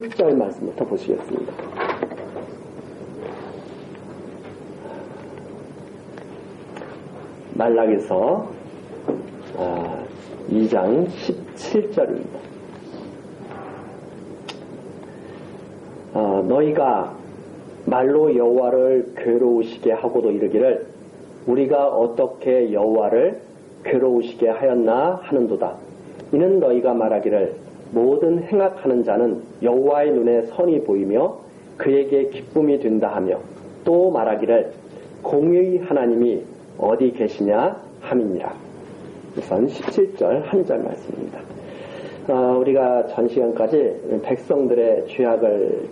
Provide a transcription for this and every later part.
1절 말씀부터 보시겠습니다. 말라기서 2장 17절입니다. 너희가 말로 여호와를 괴로우시게 하고도 이르기를 우리가 어떻게 여호와를 괴로우시게 하였나 하는도다. 이는 너희가 말하기를 모든 행악하는 자는 여호와의 눈에 선이 보이며 그에게 기쁨이 된다 하며 또 말하기를 공의의 하나님이 어디 계시냐 함이니라. 우선 17절 한 절 말씀입니다. 우리가 전 시간까지 백성들의 죄악을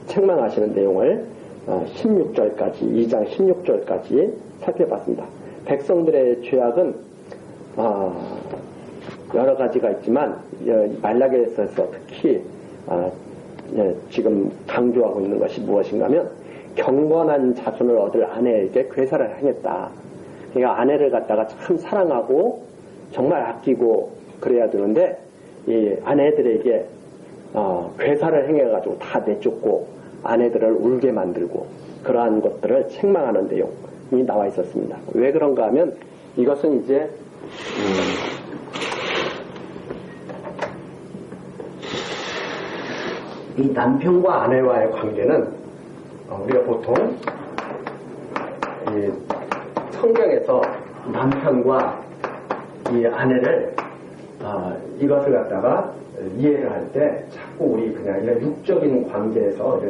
책망하시는 내용을 16절까지 2장 16절까지 살펴봤습니다. 백성들의 죄악은 여러 가지가 있지만 말라기에서 특히 지금 강조하고 있는 것이 무엇인가 하면 경건한 자손을 얻을 아내에게 괴사를 행했다. 그러니까 아내를 갖다가 참 사랑하고 정말 아끼고 그래야 되는데 이 아내들에게 괴사를 행해가지고 다 내쫓고 아내들을 울게 만들고 그러한 것들을 책망하는 내용이 나와 있었습니다. 왜 그런가 하면 이것은 이제 이 남편과 아내와의 관계는 우리가 보통 이 성경에서 남편과 이 아내를 이것을 갖다가 이해를 할 때 자꾸 우리 그냥 이런 육적인 관계에서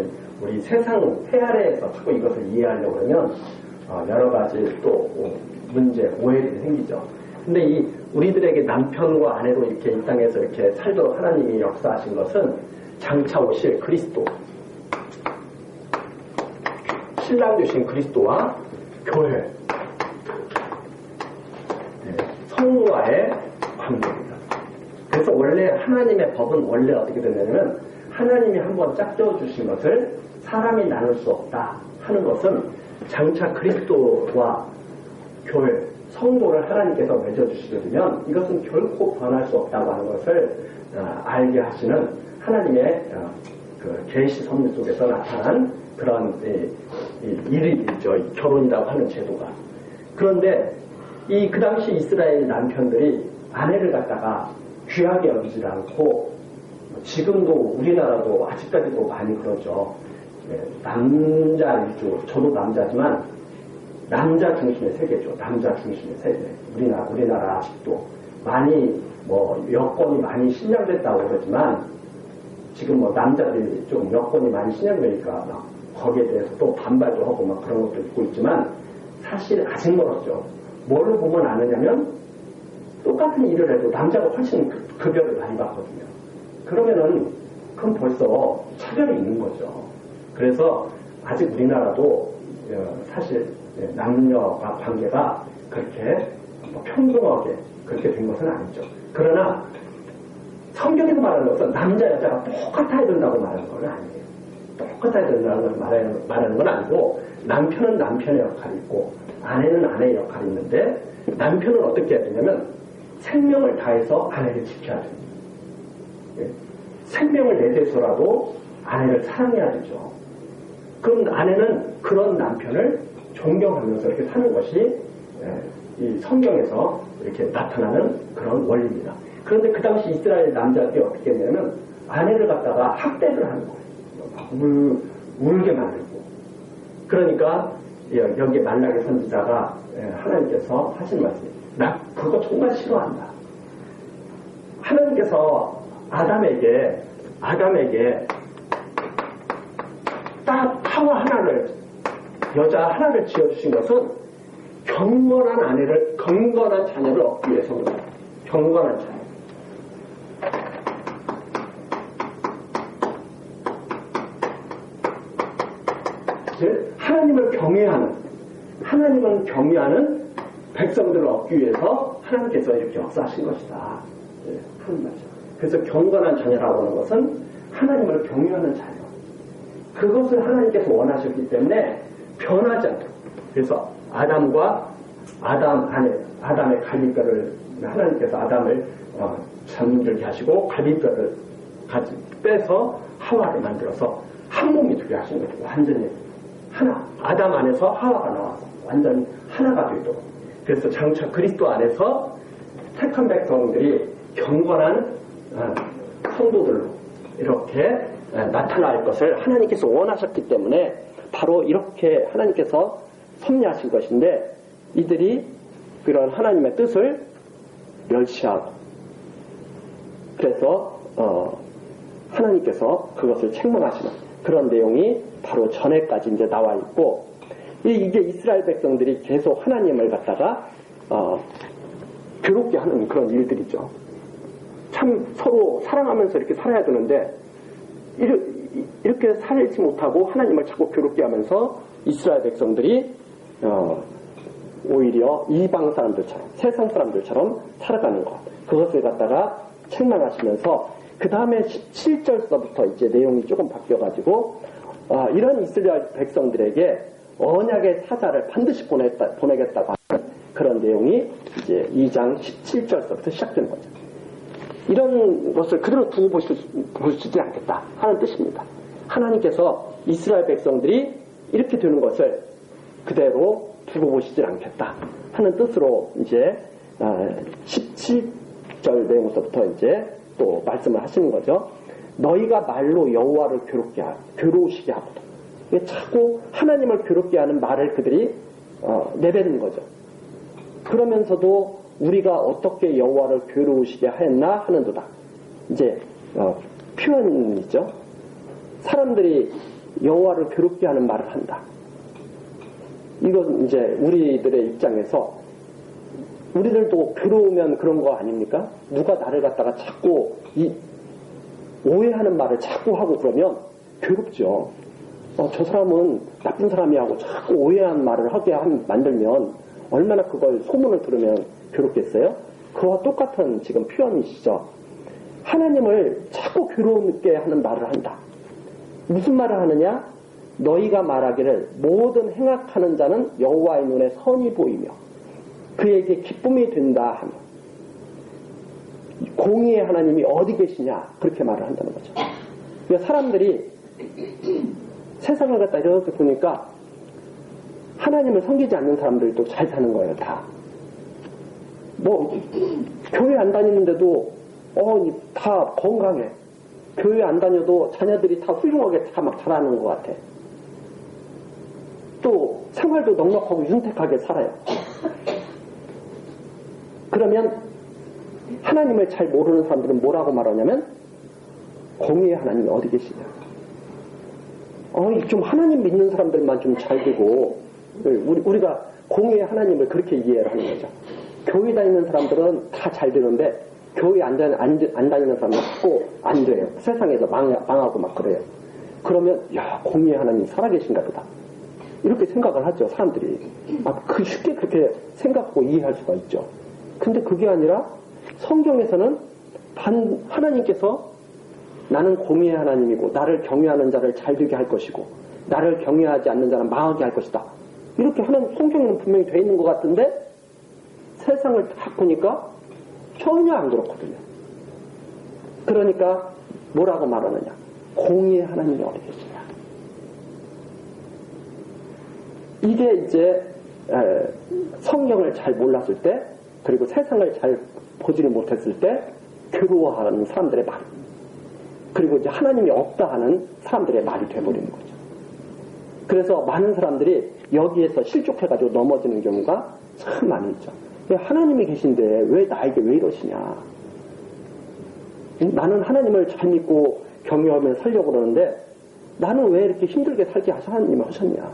우리 세상 세아래에서 자꾸 이것을 이해하려고 그러면 여러 가지 또 문제, 오해들이 생기죠. 근데 이 우리들에게 남편과 아내로 이렇게 이 땅에서 이렇게 살도록 하나님이 역사하신 것은 장차 오실 그리스도, 신랑 되신 그리스도와 교회, 성과의 관계입니다. 그래서 원래 하나님의 법은 원래 어떻게 되냐면 하나님이 한번 짝져 주신 것을 사람이 나눌 수 없다 하는 것은 장차 그리스도와 교회, 성도를 하나님께서 맺어주시려면 이것은 결코 변할 수 없다고 하는 것을 알게 하시는 하나님의 그 계시 섭리 속에서 나타난 그런 일이죠. 결혼이라고 하는 제도가. 그런데 그 당시 이스라엘 남편들이 아내를 갖다가 귀하게 여기지 않고 지금도 우리나라도 아직까지도 많이 그러죠. 남자 위주, 저도 남자지만 남자 중심의 세계죠. 남자 중심의 세계. 우리나라 아직도 많이 여건이 많이 신장됐다고 그러지만 지금 남자들이 좀 여건이 많이 신장되니까 막 거기에 대해서 또 반발도 하고 막 그런 것도 있고 있지만 사실 아직 멀었죠. 뭘로 보면 아느냐면 똑같은 일을 해도 남자가 훨씬 급여를 많이 받거든요. 그러면은 그건 벌써 차별이 있는 거죠. 그래서 아직 우리나라도 사실 남녀가 관계가 그렇게 평등하게 그렇게 된 것은 아니죠. 그러나 성경에서 말하는 것은 남자 여자가 똑같아야 된다고 말하는 건 아니에요. 똑같아야 된다는 걸 말하는 건 아니고 남편은 남편의 역할이 있고 아내는 아내의 역할이 있는데 남편은 어떻게 해야 되냐면 생명을 다해서 아내를 지켜야 됩니다. 생명을 내세서라도 아내를 사랑해야 되죠. 그럼 아내는 그런 남편을 존경하면서 이렇게 사는 것이 이 성경에서 이렇게 나타나는 그런 원리입니다. 그런데 그 당시 이스라엘 남자들이 어떻게 했냐면 아내를 갖다가 학대를 하는 거예요. 울게 만들고. 그러니까 여기 말라기 선지자가 하나님께서 하신 말씀이 나 그거 정말 싫어한다. 하나님께서 아담에게 딱 하와 하나를 여자 하나를 지어주신 것은 경건한 자녀를 얻기 위해서입니다. 경건한 자녀. 하나님을 경외하는 백성들을 얻기 위해서 하나님께서 이렇게 역사하신 것이다. 하는 말이죠. 그래서 경건한 자녀라고 하는 것은 하나님을 경외하는 자녀. 그것을 하나님께서 원하셨기 때문에 변하지 않도록. 그래서 아담의 갈비뼈를 하나님께서 아담을 잠들게 하시고 갈비뼈를 가진 빼서 하와를 만들어서 한 몸이 되게 하신 거죠. 완전히 하나. 아담 안에서 하와가 나와서 완전히 하나가 되도록. 그래서 장차 그리스도 안에서 택한 백성들이 경건한 성도들로 이렇게 나타날 것을 하나님께서 원하셨기 때문에 바로 이렇게 하나님께서 섭리하신 것인데, 이들이 그런 하나님의 뜻을 멸시하고, 그래서 하나님께서 그것을 책망하시는 그런 내용이 바로 전에까지 이제 나와 있고, 이게 이스라엘 백성들이 계속 하나님을 갖다가 괴롭게 하는 그런 일들이죠. 참 서로 사랑하면서 이렇게 살아야 되는데 이렇게 살지 못하고 하나님을 자꾸 괴롭게 하면서 이스라엘 백성들이 오히려 이방 사람들처럼, 세상 사람들처럼 살아가는 것, 그것을 갖다가 책망하시면서 그 다음에 17절서부터 이제 내용이 조금 바뀌어가지고 이런 이스라엘 백성들에게 언약의 사자를 반드시 보내겠다고 하는 그런 내용이 이제 2장 17절서부터 시작되는 거죠. 이런 것을 그대로 두고 보시지 않겠다 하는 뜻입니다. 하나님께서 이스라엘 백성들이 이렇게 되는 것을 그대로 두고 보시지 않겠다 하는 뜻으로 이제 17절 내용부터 이제 또 말씀을 하시는 거죠. 너희가 말로 여호와를 괴로우시게 하거든. 자꾸 하나님을 괴롭게 하는 말을 그들이 내뱉는 거죠. 그러면서도 우리가 어떻게 여호와를 괴로우시게 하였나 하는도다. 이제 표현이죠. 사람들이 여호와를 괴롭게 하는 말을 한다. 이건 이제 우리들의 입장에서 우리들도 괴로우면 그런 거 아닙니까? 누가 나를 갖다가 자꾸 오해하는 말을 자꾸 하고 그러면 괴롭죠. 저 사람은 나쁜 사람이라고 자꾸 오해하는 말을 하게 만들면 얼마나 그걸 소문을 들으면 괴롭겠어요? 그와 똑같은 지금 표현이시죠. 하나님을 자꾸 괴롭게 하는 말을 한다. 무슨 말을 하느냐? 너희가 말하기를 모든 행악하는 자는 여호와의 눈에 선이 보이며 그에게 기쁨이 된다 하며 공의의 하나님이 어디 계시냐 그렇게 말을 한다는 거죠. 그러니까 사람들이 세상을 갖다 이렇게 보니까 하나님을 섬기지 않는 사람들도 잘 사는 거예요. 다. 교회 안 다니는데도 다 건강해. 교회 안 다녀도 자녀들이 다 훌륭하게 다 막 자라는 것 같아. 또 생활도 넉넉하고 윤택하게 살아요. 그러면 하나님을 잘 모르는 사람들은 뭐라고 말하냐면 공의의 하나님이 어디 계시냐. 좀 하나님 믿는 사람들만 좀 잘 되고 우리가 공의의 하나님을 그렇게 이해를 하는 거죠. 교회 다니는 사람들은 다 잘 되는데 교회 안 다니는 사람은 자꾸 안 돼요. 세상에서 망하고 막 그래요. 그러면 공의의 하나님이 살아계신가 보다. 이렇게 생각을 하죠. 사람들이. 쉽게 그렇게 생각하고 이해할 수가 있죠. 근데 그게 아니라 성경에서는 하나님께서 나는 공의의 하나님이고 나를 경외하는 자를 잘되게 할 것이고 나를 경외하지 않는 자는 망하게 할 것이다. 이렇게 하는 성경에는 분명히 돼 있는 것 같은데 세상을 딱 보니까 전혀 안 그렇거든요. 그러니까 뭐라고 말하느냐. 공의의 하나님이 어디 계시냐. 이게 이제 성경을 잘 몰랐을 때 그리고 세상을 잘 보지를 못했을 때 괴로워하는 사람들의 말, 그리고 이제 하나님이 없다 하는 사람들의 말이 돼버리는 거죠. 그래서 많은 사람들이 여기에서 실족해가지고 넘어지는 경우가 참 많이 있죠. 하나님이 계신데 왜 나에게 왜 이러시냐. 나는 하나님을 잘 믿고 경외하며 살려고 그러는데 나는 왜 이렇게 힘들게 살게 하나님이 하셨냐.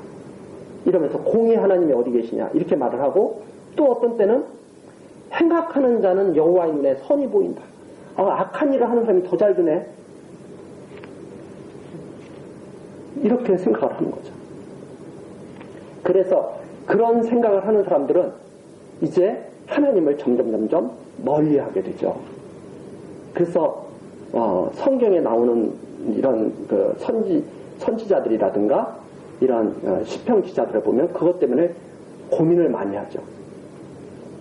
이러면서 공의 하나님이 어디 계시냐 이렇게 말을 하고, 또 어떤 때는 행악하는 자는 여호와의 눈에 선이 보인다. 악한 일을 하는 사람이 더 잘 되네. 이렇게 생각을 하는 거죠. 그래서 그런 생각을 하는 사람들은 이제 하나님을 점점 멀리하게 되죠. 그래서 성경에 나오는 이런 그 선지자들이라든가 이런 시편 기자들을 보면 그것 때문에 고민을 많이 하죠.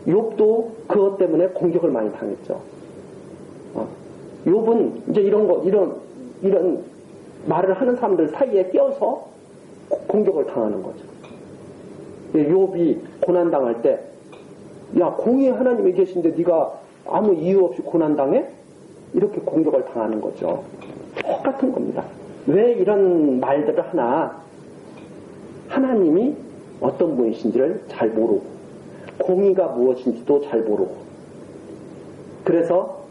욥도 그것 때문에 공격을 많이 당했죠. 욥은 이제 이런 이런 말을 하는 사람들 사이에 끼어서 공격을 당하는 거죠. 욥이 고난당할 때, 야, 공의의 하나님이 계신데 네가 아무 이유 없이 고난당해? 이렇게 공격을 당하는 거죠. 똑같은 겁니다. 왜 이런 말들을 하나? 하나님이 어떤 분이신지를 잘 모르고, 공의가 무엇인지도 잘 모르고, 그래서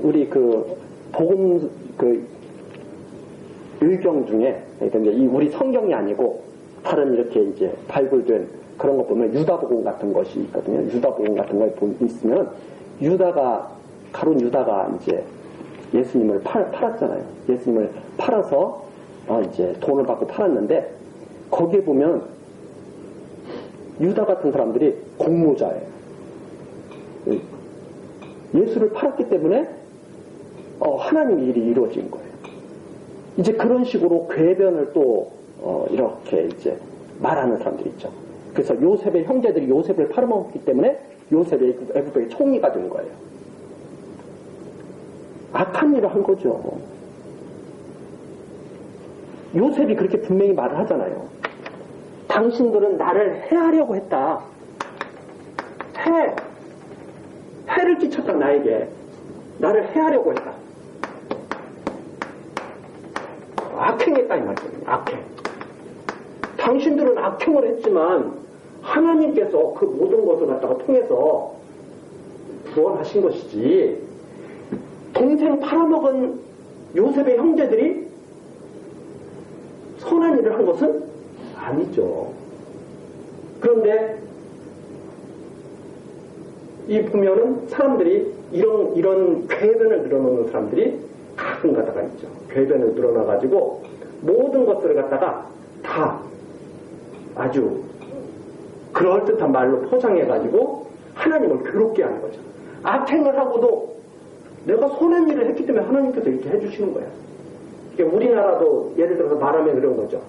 우리 복음 의경 중에, 그러니까 이 우리 성경이 아니고 다른 이렇게 이제 발굴된 그런 거 보면 유다복음 같은 것이 있거든요. 유다복음 같은 거에 있으면 가룟 유다가 이제 예수님을 팔았잖아요. 예수님을 팔아서 이제 돈을 받고 팔았는데, 거기에 보면 유다 같은 사람들이 공모자예요. 예수를 팔았기 때문에 하나님의 일이 이루어진 거예요. 이제 그런 식으로 궤변을 또 이렇게 이제 말하는 사람들이 있죠. 그래서 요셉의 형제들이 요셉을 팔아먹었기 때문에 요셉이 애굽의 총리가 된 거예요. 악한 일을 한 거죠. 요셉이 그렇게 분명히 말을 하잖아요. 당신들은 나를 해하려고 했다. 해를 끼쳤다. 나에게 나를 해하려고 했다. 악행했다 이 말이에요. 악행. 당신들은 악행을 했지만 하나님께서 그 모든 것을 갖다가 통해서 구원하신 것이지, 동생 팔아먹은 요셉의 형제들이 선한 일을 한 것은 아니죠. 그런데 이 보면은 사람들이 이런 궤변을 늘어놓는 사람들이 가끔 가다가 있죠. 궤변을 늘어놔가지고 모든 것들을 갖다가 다 아주 그럴듯한 말로 포장해가지고 하나님을 괴롭게 하는 거죠. 악행을 하고도 내가 선한 일을 했기 때문에 하나님께서 이렇게 해주시는 거예요. 그러니까 우리나라도 예를 들어서 말하면 그런 거죠.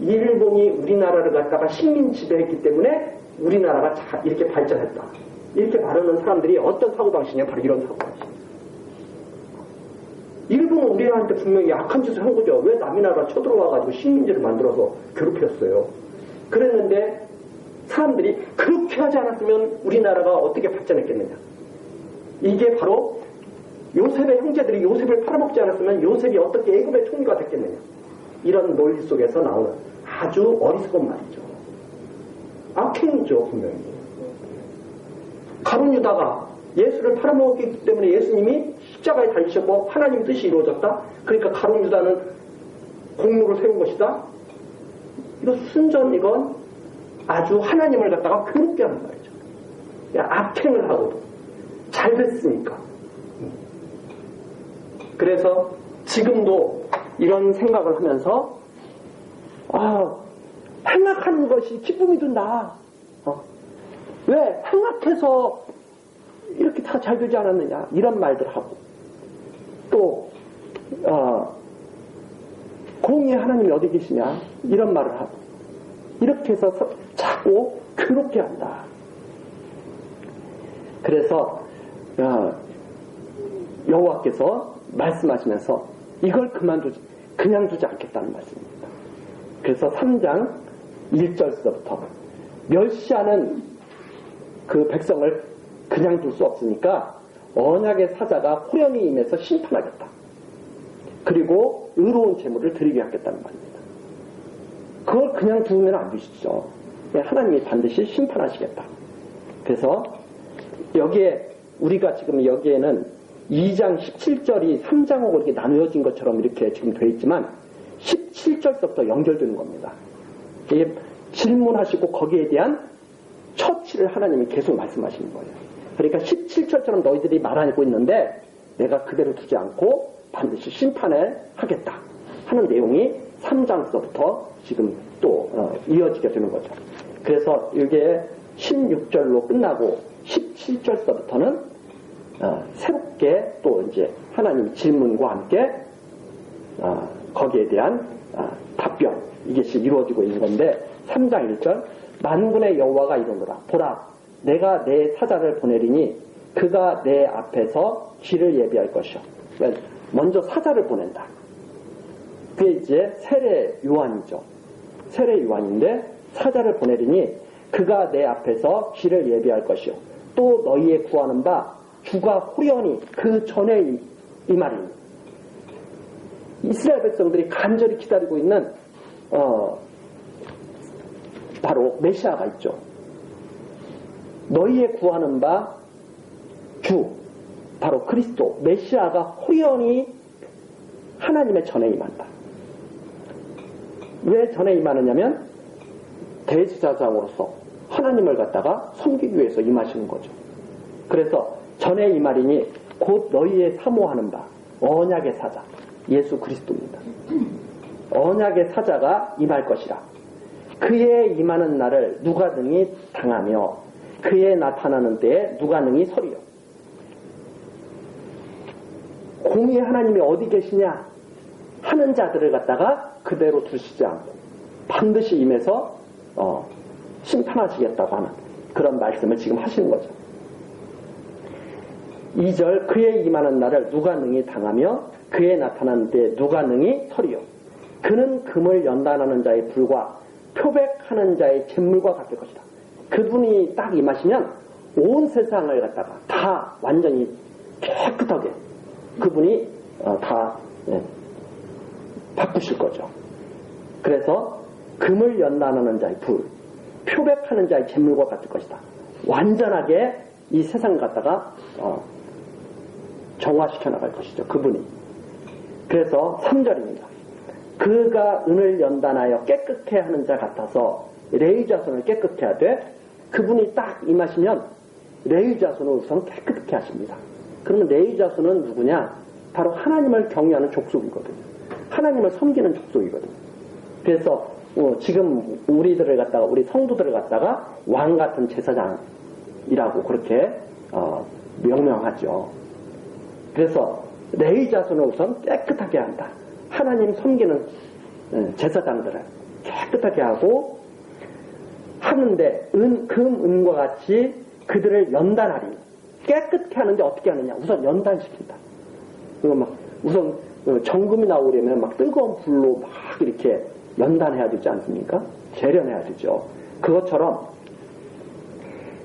일본이 우리나라를 갖다가 식민 지배했기 때문에 우리나라가 이렇게 발전했다. 이렇게 말하는 사람들이 어떤 사고방식이냐? 바로 이런 사고방식. 일본은 우리나라한테 분명히 악한 짓을 한 거죠. 왜 남의 나라 쳐들어와가지고 식민지를 만들어서 괴롭혔어요. 그랬는데 사람들이 그렇게 하지 않았으면 우리나라가 어떻게 발전했겠느냐. 이게 바로 요셉의 형제들이 요셉을 팔아먹지 않았으면 요셉이 어떻게 애굽의 총리가 됐겠느냐. 이런 논리 속에서 나오는 아주 어리석은 말이죠. 악행이죠, 분명히. 가룟 유다가 예수를 팔아먹었기 때문에 예수님이 십자가에 달리셨고 하나님 뜻이 이루어졌다. 그러니까 가룟 유다는 공로를 세운 것이다. 이거 이건 아주 하나님을 갖다가 괴롭게 하는 말이죠. 악행을 하고도 잘 됐으니까. 그래서 지금도 이런 생각을 하면서 행악한 것이 기쁨이 든다. 왜 행악해서 이렇게 다 잘 되지 않았느냐, 이런 말들 하고, 또 공의의 하나님이 어디 계시냐, 이런 말을 하고, 이렇게 해서 자꾸 괴롭게 한다. 그래서 여호와께서 말씀하시면서 이걸 그냥 두지 않겠다는 말씀입니다. 그래서 3장 1절서부터 멸시하는 그 백성을 그냥 둘 수 없으니까 언약의 사자가 호련히 임해서 심판하겠다. 그리고 의로운 제물을 드리게 하겠다는 말입니다. 그걸 그냥 두면 안 되시죠. 하나님이 반드시 심판하시겠다. 그래서 우리가 지금 여기에는 2장 17절이 3장하고 이렇게 나누어진 것처럼 이렇게 지금 되어 있지만 17절부터 연결되는 겁니다. 이게 질문하시고 거기에 대한 처치를 하나님이 계속 말씀하시는 거예요. 그러니까 17절처럼 너희들이 말하고 있는데 내가 그대로 두지 않고 반드시 심판을 하겠다 하는 내용이 3장서부터 지금 또 이어지게 되는 거죠. 그래서 이게 16절로 끝나고 17절서부터는 새롭게 또 이제 하나님 질문과 함께 거기에 대한 답변, 이것이 이루어지고 있는 건데, 3장 1절 만군의 여호와가 이르노라. 보라, 내가 내 사자를 보내리니 그가 내 앞에서 길을 예비할 것이요. 그러니까 먼저 사자를 보낸다. 그게 이제 세례 요한이죠. 세례 요한인데 사자를 보내리니 그가 내 앞에서 길을 예비할 것이요. 또 너희의 구하는 바 주가 호련히 그 전에 이 말이니. 이스라엘 백성들이 간절히 기다리고 있는 바로 메시아가 있죠. 너희의 구하는 바 주, 바로 그리스도, 메시아가 호련히 하나님의 전에 임한다. 왜 전에 임하느냐면 대제사장으로서 하나님을 갖다가 섬기기 위해서 임하시는 거죠. 그래서 전에 임하리니 곧 너희의 사모하는 바 언약의 사자 예수 그리스도입니다. 언약의 사자가 임할 것이라. 그의 임하는 날을 누가 능히 당하며 그의 나타나는 때에 누가 능히 서리요. 공의 하나님이 어디 계시냐 하는 자들을 갖다가 그대로 두시지 않고 반드시 임해서 심판하시겠다고 하는 그런 말씀을 지금 하시는 거죠. 2절 그의 임하는 날을 누가 능히 당하며 그의 나타나는 때에 누가 능히 서리요. 그는 금을 연단하는 자의 불과 표백하는 자의 잿물과 같을 것이다. 그분이 딱 임하시면 온 세상을 갖다가 다 완전히 깨끗하게 그분이 다 바꾸실 거죠. 그래서 금을 연단하는 자의 불, 표백하는 자의 잿물과 같을 것이다. 완전하게 이 세상을 갖다가 정화시켜 나갈 것이죠. 그분이. 그래서 3절입니다. 그가 은을 연단하여 깨끗게 하는 자 같아서 레위 자손을 깨끗게 하되 그분이 딱 임하시면 레위 자손을 우선 깨끗게 하십니다. 그러면 레위 자손은 누구냐? 바로 하나님을 경외하는 족속이거든요. 하나님을 섬기는 족속이거든요. 그래서 지금 우리들을 갖다가 우리 성도들을 갖다가 왕 같은 제사장이라고 그렇게 명명하죠. 그래서 레위 자손을 우선 깨끗하게 한다. 하나님 섬기는 제사장들을 깨끗하게 하고 하는데 금, 은과 같이 그들을 연단하리. 깨끗게 하는데 어떻게 하느냐? 우선 연단시킨다. 그거 막 우선 정금이 나오려면 막 뜨거운 불로 막 이렇게 연단해야 되지 않습니까? 재련해야 되죠. 그것처럼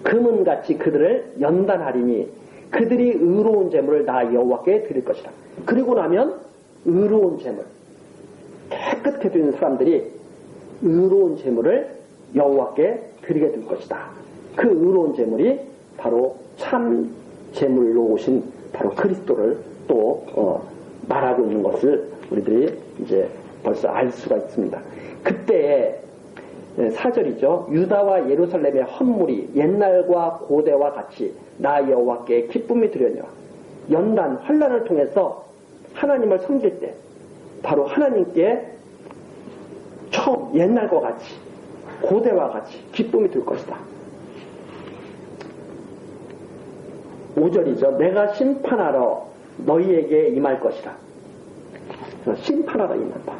금은같이 그들을 연단하리니 그들이 의로운 재물을 나 여호와께 드릴 것이다. 그리고 나면 의로운 재물, 깨끗게 되는 사람들이 의로운 재물을 여호와께 드리게 될 것이다. 그 의로운 재물이 바로 참 재물로 오신 바로 그리스도를 또 말하고 있는 것을 우리들이 이제 벌써 알 수가 있습니다. 그때에 4절이죠. 유다와 예루살렘의 헌물이 옛날과 고대와 같이 나 여호와께 기쁨이 되려니와. 연단, 환난을 통해서 하나님을 섬길 때 바로 하나님께 처음 옛날과 같이 고대와 같이 기쁨이 들 것이다. 5절이죠. 내가 심판하러 너희에게 임할 것이다. 심판하러 임한다.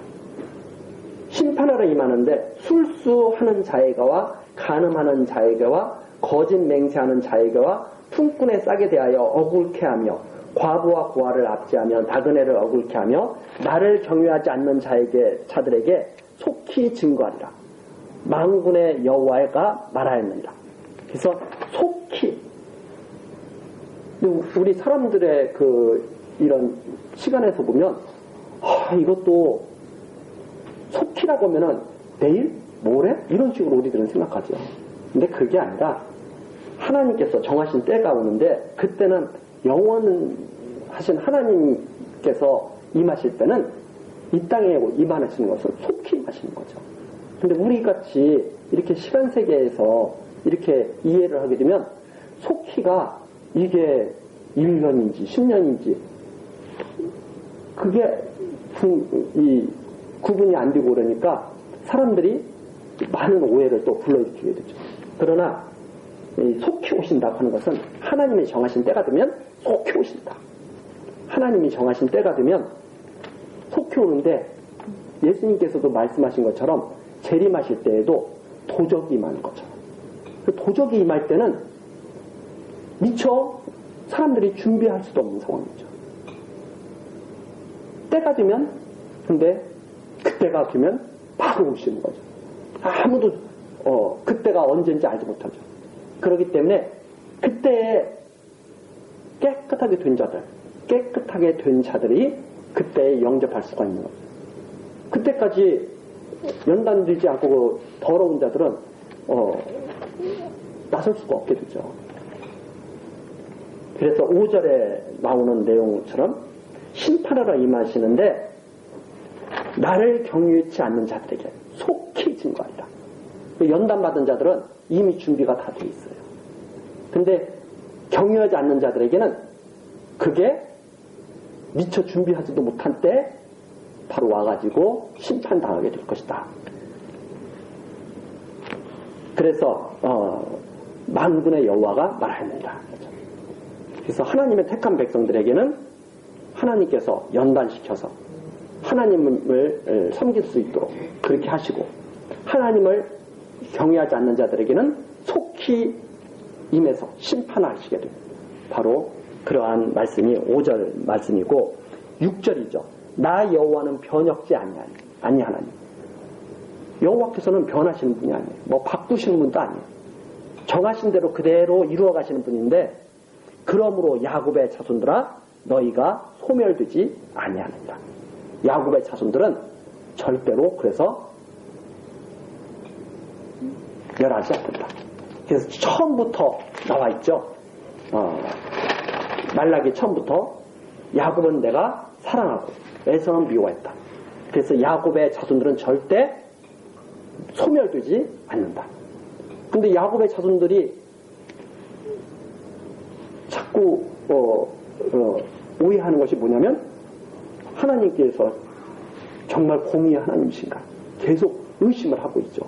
심판하러 임하는데 술수하는 자에게와 간음하는 자에게와 거짓 맹세하는 자에게와 품꾼에 싸게 대하여 억울케 하며 과부와 고아를 압제하며 나그네를 억울케 하며 나를 경외하지 않는 자들에게 속히 증거하리라. 만군의 여호와가 말하였느니라. 그래서 속히 우리 사람들의 이런 시간에서 보면 이것도 속히라고 하면은 내일? 모레? 이런 식으로 우리들은 생각하죠. 근데 그게 아니라 하나님께서 정하신 때가 오는데 그때는 영원하신 하나님께서 임하실 때는 이 땅에 임하시는 것은 속히 임하시는 거죠. 근데 우리같이 이렇게 시간 세계에서 이렇게 이해를 하게 되면 속히가 이게 1년인지 10년인지 그게 구분이 안 되고 그러니까 사람들이 많은 오해를 또 불러일으키게 되죠. 그러나 속히 오신다고 하는 것은 하나님이 정하신 때가 되면 속히 오신다. 하나님이 정하신 때가 되면 속히 오는데 예수님께서도 말씀하신 것처럼 재림하실 때에도 도적이 임하는 것처럼 그 도적이 임할 때는 미처 사람들이 준비할 수도 없는 상황이죠. 때가 되면, 근데 그때가 되면 바로 오시는 거죠. 아무도 그때가 언제인지 알지 못하죠. 그렇기 때문에 그때에 깨끗하게 된 자들이 그때에 영접할 수가 있는 거죠. 그때까지 연단되지 않고 더러운 자들은 나설 수가 없게 되죠. 그래서 5절에 나오는 내용처럼 심판하러 임하시는데 나를 경유치 않는 자들에게 속히 증거하리라. 연단받은 자들은 이미 준비가 다 돼 있어요. 근데 경유하지 않는 자들에게는 그게 미처 준비하지도 못한 때 바로 와가지고 심판당하게 될 것이다. 그래서 만군의 여호와가 말하였느니라. 그래서 하나님의 택한 백성들에게는 하나님께서 연단시켜서 하나님을 섬길 수 있도록 그렇게 하시고, 하나님을 경외하지 않는 자들에게는 속히 임해서 심판하시게 됩니다. 바로 그러한 말씀이 5절 말씀이고, 6절이죠. 나 여호와는 변혁지 아니하나니. 여호와께서는 변하시는 분이 아니에요. 뭐 바꾸시는 분도 아니에요. 정하신 대로 그대로 이루어 가시는 분인데, 그러므로 야곱의 자손들아 너희가 소멸되지 아니하느니라. 야곱의 자손들은 절대로 그래서 멸하지 않는다. 그래서 처음부터 나와 있죠. 말라기 처음부터 야곱은 내가 사랑하고 에서는 미워했다. 그래서 야곱의 자손들은 절대 소멸되지 않는다. 근데 야곱의 자손들이 자꾸 오해하는 것이 뭐냐면, 하나님께서 정말 공의의 하나님이신가 계속 의심을 하고 있죠.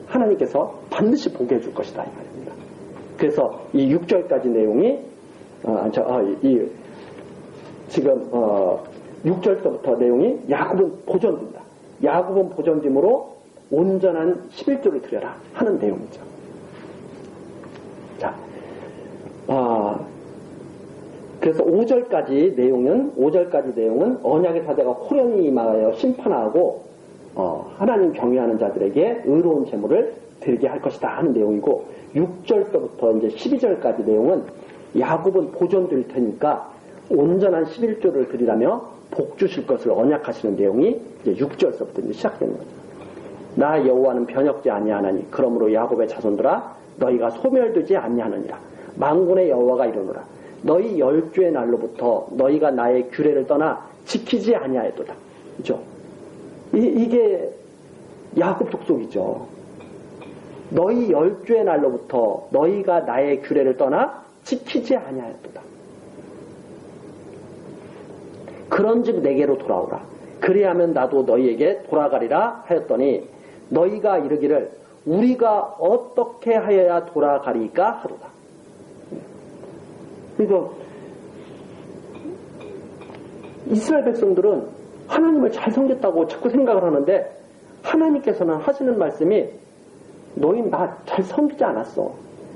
하나님께서 반드시 보게 해줄 것이다 이 말입니다. 그래서 이 6절까지 내용이 지금 6절부터 내용이 야곱은 보존된다. 야곱은 보존됨으로 온전한 11조를 드려라 하는 내용이죠. 자, 그래서 5절까지 내용은 언약의 사자가 호련히 임하여 심판하고 하나님 경외하는 자들에게 의로운 제물을 드리게 할 것이다 하는 내용이고, 6절부터 이제 12절까지 내용은 야곱은 보존될 테니까 온전한 11조를 드리라며 복 주실 것을 언약하시는 내용이 이제 6절서부터 이제 시작되는 거죠. 나 여호와는 변혁지 아니하나니 그러므로 야곱의 자손들아 너희가 소멸되지 아니하느니라. 만군의 여호와가 이르노라. 너희 열주의 날로부터 너희가 나의 규례를 떠나 지키지 아니하였도다. 그죠? 이게 야곱 족속이죠. 너희 열주의 날로부터 너희가 나의 규례를 떠나 지키지 아니하였도다. 그런즉 내게로 돌아오라. 그리하면 나도 너희에게 돌아가리라 하였더니 너희가 이르기를 우리가 어떻게 하여야 돌아가리까 하도다. 그러니까 이스라엘 백성들은 하나님을 잘 섬겼다고 자꾸 생각을 하는데, 하나님께서는 하시는 말씀이 너희 나 잘 섬기지 않았어.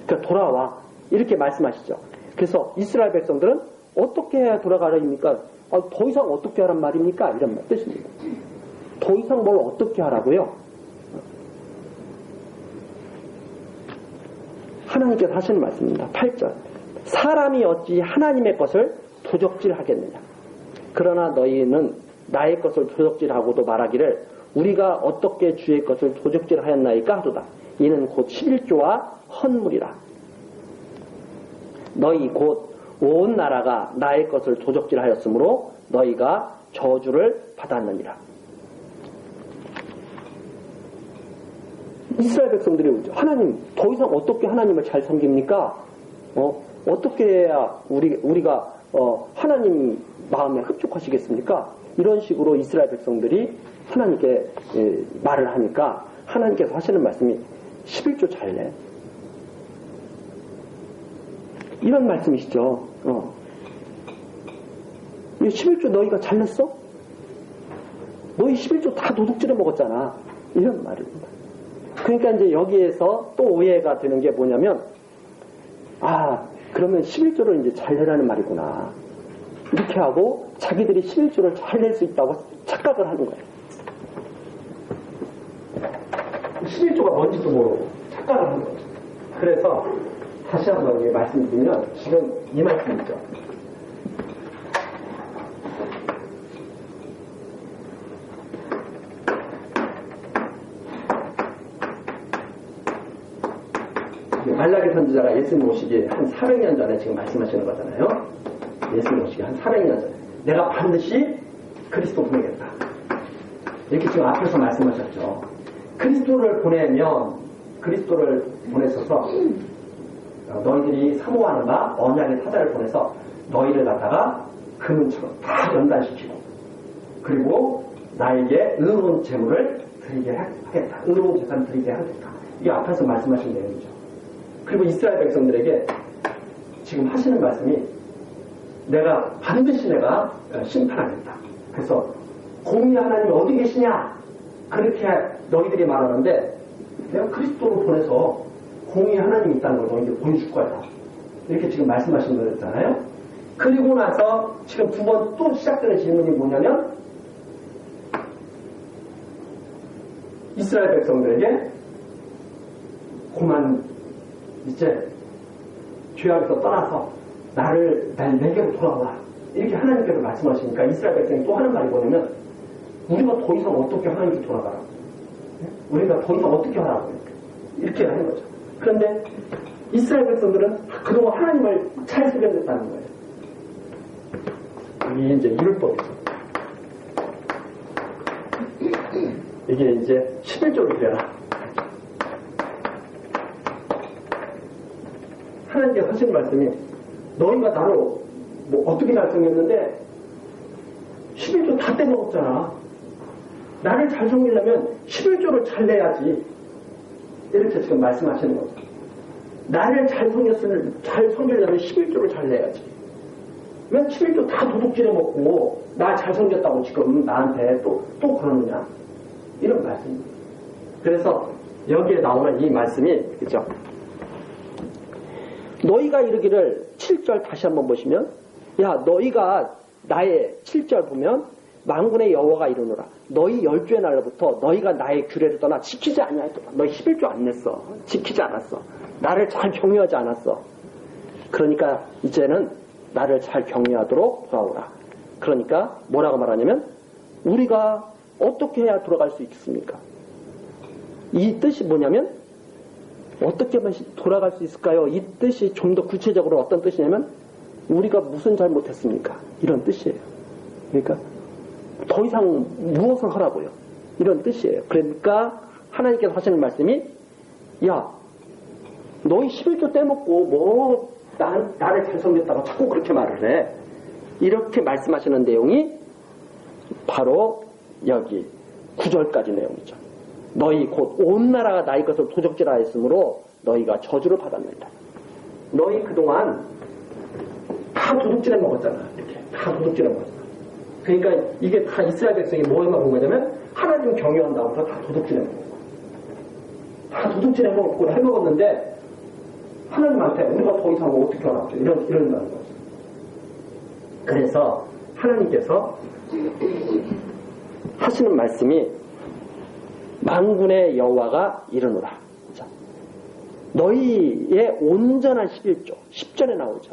그러니까 돌아와. 이렇게 말씀하시죠. 그래서 이스라엘 백성들은 어떻게 해야 돌아가라입니까? 더 이상 어떻게 하란 말입니까? 이런 뜻입니다. 더 이상 뭘 어떻게 하라고요? 하나님께서 하시는 말씀입니다. 8절. 사람이 어찌 하나님의 것을 도적질하겠느냐. 그러나 너희는 나의 것을 도적질하고도 말하기를 우리가 어떻게 주의 것을 도적질하였나이까 하도다. 이는 곧 11조와 헌물이라. 너희 곧 온 나라가 나의 것을 도적질하였으므로 너희가 저주를 받았느니라. 이스라엘 백성들이 하나님 더 이상 어떻게 하나님을 잘 섬깁니까? 어떻게 해야 우리가 하나님 마음에 흡족하시겠습니까? 이런 식으로 이스라엘 백성들이 하나님께 말을 하니까 하나님께서 하시는 말씀이 11조 잘 내. 이런 말씀이시죠. 이 11조 너희가 잘 냈어? 너희 11조 다 도둑질해 먹었잖아. 이런 말입니다. 그러니까 이제 여기에서 또 오해가 되는 게 뭐냐면, 그러면 11조를 이제 잘 내라는 말이구나. 이렇게 하고 자기들이 11조를 잘 낼 수 있다고 착각을 하는 거예요. 11조가 뭔지도 모르고 착각을 하는 거죠. 그래서 다시 한번 말씀드리면 지금 이 말씀이죠. 말라기 선지자가 예수님 오시기 한 400년 전에 지금 말씀하시는 거잖아요. 예수님 오시기 한 400년 전에 내가 반드시 그리스도 보내겠다. 이렇게 지금 앞에서 말씀하셨죠. 그리스도를 보내셔서 너희들이 사모하는 바 언약의 사자를 보내서 너희를 갖다가 금은처럼 다 연단시키고 그리고 나에게 의로운 제물을 드리게 하겠다. 의로운 재산을 드리게 하겠다. 이게 앞에서 말씀하신 내용이죠. 그리고 이스라엘 백성들에게 지금 하시는 말씀이 반드시 내가 심판하겠다. 그래서 공의 하나님이 어디 계시냐? 그렇게 너희들이 말하는데 내가 그리스도를 보내서 공의 하나님이 있다는 걸 너희들 보여줄 거야. 이렇게 지금 말씀하신 거잖아요. 그리고 나서 지금 두 번 또 시작되는 질문이 뭐냐면 이스라엘 백성들에게 그만 이제 죄악에서 떠나서 내게로 돌아와. 이렇게 하나님께서 말씀하시니까 이스라엘 백성이 또 하는 말이 뭐냐면 우리가 더 이상 어떻게 하나님께 돌아가라. 우리가 더 이상 어떻게 하라고 이렇게 하는 거죠. 그런데 이스라엘 백성들은 그동안 하나님을 잘 소견했다는 거예요. 이게 이제 율법이죠. 이게 이제 11조를 드려라. 하나님께서 하신 말씀이 너희가 나로 어떻게 말씀했는데 11조 다 떼먹었잖아. 나를 잘 섬기려면 11조를 잘 내야지. 이렇게 지금 말씀하시는 거죠. 나를 잘 섬기려면 11조를 잘 내야지. 왜 11조 다 도둑질해 먹고 나 잘 섬겼다고 지금 나한테 또 그러느냐. 이런 말씀입니다. 그래서 여기에 나오는 이 말씀이 그죠? 너희가 이르기를 7절 다시 한번 보시면 너희가 나의 7절 보면 만군의 여호와가 이르노라 너희 10주의 날로부터 너희가 나의 규례를 떠나 지키지 아니하였더라. 너희 11조 안 냈어. 지키지 않았어. 나를 잘 경외하지 않았어. 그러니까 이제는 나를 잘 경외하도록 돌아오라. 그러니까 뭐라고 말하냐면 우리가 어떻게 해야 돌아갈 수 있습니까? 이 뜻이 뭐냐면 어떻게 하면 돌아갈 수 있을까요? 이 뜻이 좀 더 구체적으로 어떤 뜻이냐면 우리가 무슨 잘못했습니까? 이런 뜻이에요. 그러니까 더 이상 무엇을 하라고요? 이런 뜻이에요. 그러니까 하나님께서 하시는 말씀이 너희 11조 떼먹고 나를 잘 섬겼다고 자꾸 그렇게 말을 해. 이렇게 말씀하시는 내용이 바로 여기 9절까지 내용이죠. 너희 곧 온 나라가 나의 것을 도적질하였으므로 너희가 저주를 받았느니라. 너희 그동안 다 도둑질해 먹었잖아. 이렇게 다 도둑질해 먹었잖아. 그러니까 이게 다 이스라엘 백성이 뭐에 먹은 거냐면 하나님 경외한다고서 다 도둑질해 먹은 거야. 다 도둑질해 먹고 해먹었는데 하나님한테 우리가 더 이상 어떻게 하라고 이런다는 거죠. 그래서 하나님께서 하시는 말씀이 만군의 여호와가 이르노라. 너희의 온전한 11조 10절에 나오죠.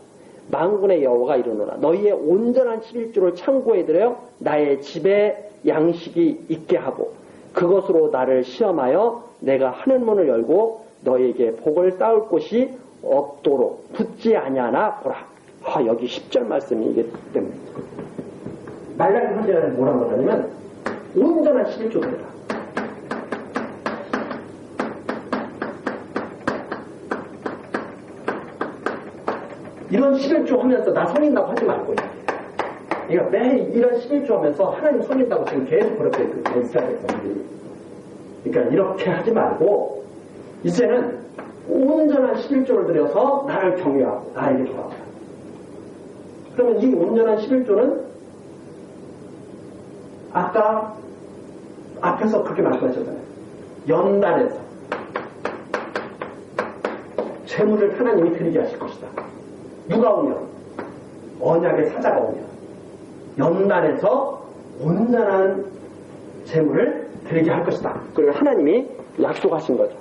만군의 여호와가 이르노라. 너희의 온전한 11조를 창고에 들여 나의 집에 양식이 있게 하고 그것으로 나를 시험하여 내가 하늘문을 열고 너희에게 복을 쌓을 곳이 없도록 붙지 아니하나 보라. 여기 10절 말씀이 이게 때문에 말라기 선지자는 뭐라고 하냐면 온전한 11조들이다. 이런 11조 하면서 나 섬긴다고 하지 말고 그러니까 매일 이런 11조 하면서 하나님 섬긴다고 지금 계속 그렇게 이스라엘 백성들이 그러니까 이렇게 하지 말고 이제는 온전한 11조를 들여서 나를 경외하고 나에게 돌아와라. 그러면 이 온전한 11조는 아까 앞에서 그렇게 말씀하셨잖아요. 연단에서 재물을 하나님이 드리게 하실 것이다. 누가 오면? 언약의 사자가 오면. 연단해서 온전한 재물을 드리게 할 것이다. 그리고 하나님이 약속하신 거죠.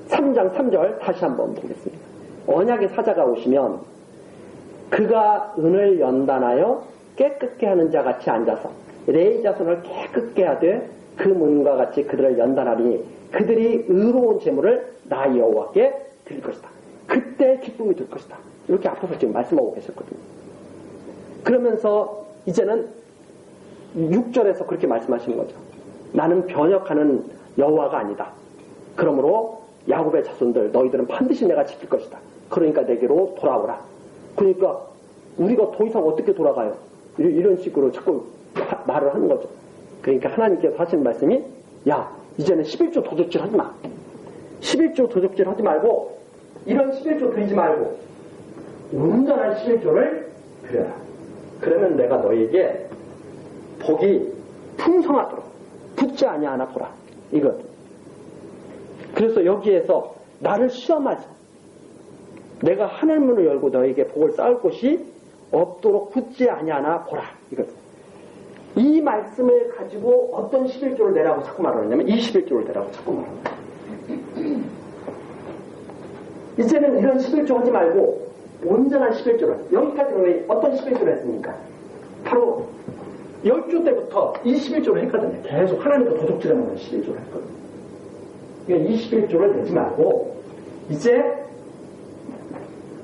3장 3절 다시 한번 보겠습니다. 언약의 사자가 오시면 그가 은을 연단하여 깨끗게 하는 자 같이 앉아서 레위 자손을 깨끗게 하되 그 문과 같이 그들을 연단하리니 그들이 의로운 재물을 나 여호와께 드릴 것이다. 그때 기쁨이 들 것이다. 이렇게 앞서서 지금 말씀하고 계셨거든요. 그러면서 이제는 6절에서 그렇게 말씀하시는 거죠. 나는 변혁하는 여호와가 아니다. 그러므로 야곱의 자손들 너희들은 반드시 내가 지킬 것이다. 그러니까 내게로 돌아오라. 그러니까 우리가 더 이상 어떻게 돌아가요? 이런 식으로 자꾸 말을 하는 거죠. 그러니까 하나님께서 하시는 말씀이 야 이제는 11조 도적질 하지 마. 11조 도적질 하지 말고 이런 11조 드리지 말고 온전한 11조를 드려라. 그러면 내가 너에게 복이 풍성하도록 붙지 아니하나 보라. 이것. 그래서 여기에서 나를 시험하지. 내가 하늘문을 열고 너에게 복을 쌓을 곳이 없도록 붙지 아니하나 보라. 이것. 이 말씀을 가지고 어떤 11조를 내라고 자꾸 말하느냐면 21조를 내라고 자꾸 말합니다. 이제는 이런 11조 하지 말고 온전한 11조를 여기까지는 어떤 11조를 했습니까? 바로 10조 때부터 이 11조를 했거든요. 계속 하나님과 도둑질해 먹는 11조를 했거든요. 그러니까 21조를 내지 말고 이제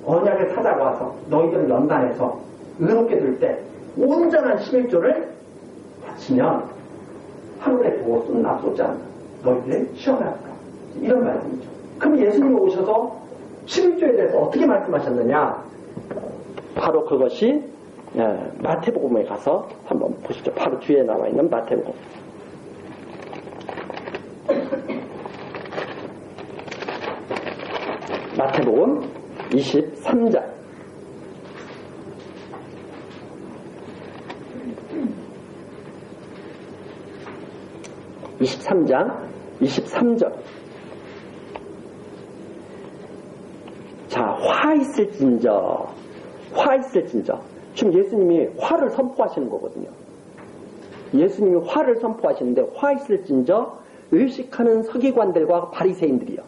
언약의 사자가 와서 너희들을 연단해서 의롭게 들 때 온전한 11조를 바치면 하늘의 복을 쏟나 쏟지 않나 너희들의 시험을 할까 이런 말씀이죠. 그럼 예수님이 오셔서 11조에 대해서 어떻게 말씀하셨느냐? 바로 그것이 마태복음에 가서 한번 보시죠. 바로 뒤에 나와 있는 마태복음. 마태복음 23장 23절 자, 화 있을진저 지금 예수님이 화를 선포하시는 거거든요. 예수님이 화를 선포하시는데 화 있을진저 의식하는 서기관들과 바리새인들이요.